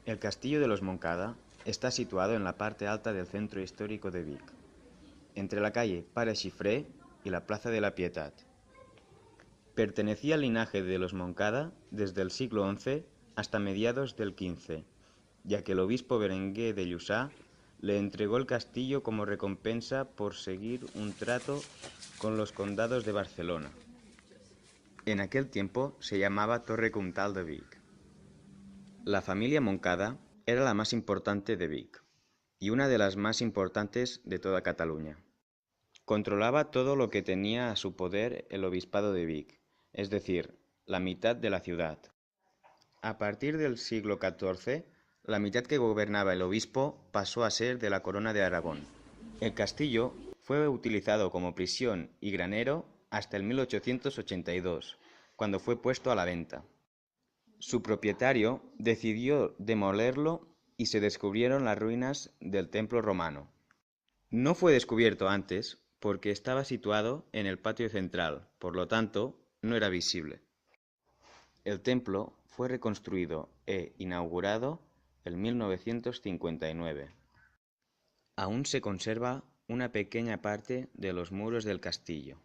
El castillo de los Moncada está situado en la parte alta del centro histórico de Vic, entre la calle Pare Xifré y la Plaza de la Pietat. Pertenecía al linaje de los Moncada desde el siglo XI hasta mediados del XV, ya que el obispo Berenguer de Lluçà le entregó el castillo como recompensa por seguir un trato con los condados de Barcelona. En aquel tiempo se llamaba Torre Comtal de Vic. La familia Moncada era la más importante de Vic y una de las más importantes de toda Cataluña. Controlaba todo lo que tenía a su poder el obispado de Vic, es decir, la mitad de la ciudad. A partir del siglo XIV, la mitad que gobernaba el obispo pasó a ser de la Corona de Aragón. El castillo fue utilizado como prisión y granero hasta el 1882, cuando fue puesto a la venta. Su propietario decidió demolerlo y se descubrieron las ruinas del templo romano. No fue descubierto antes porque estaba situado en el patio central, por lo tanto, no era visible. El templo fue reconstruido e inaugurado en 1959. Aún se conserva una pequeña parte de los muros del castillo.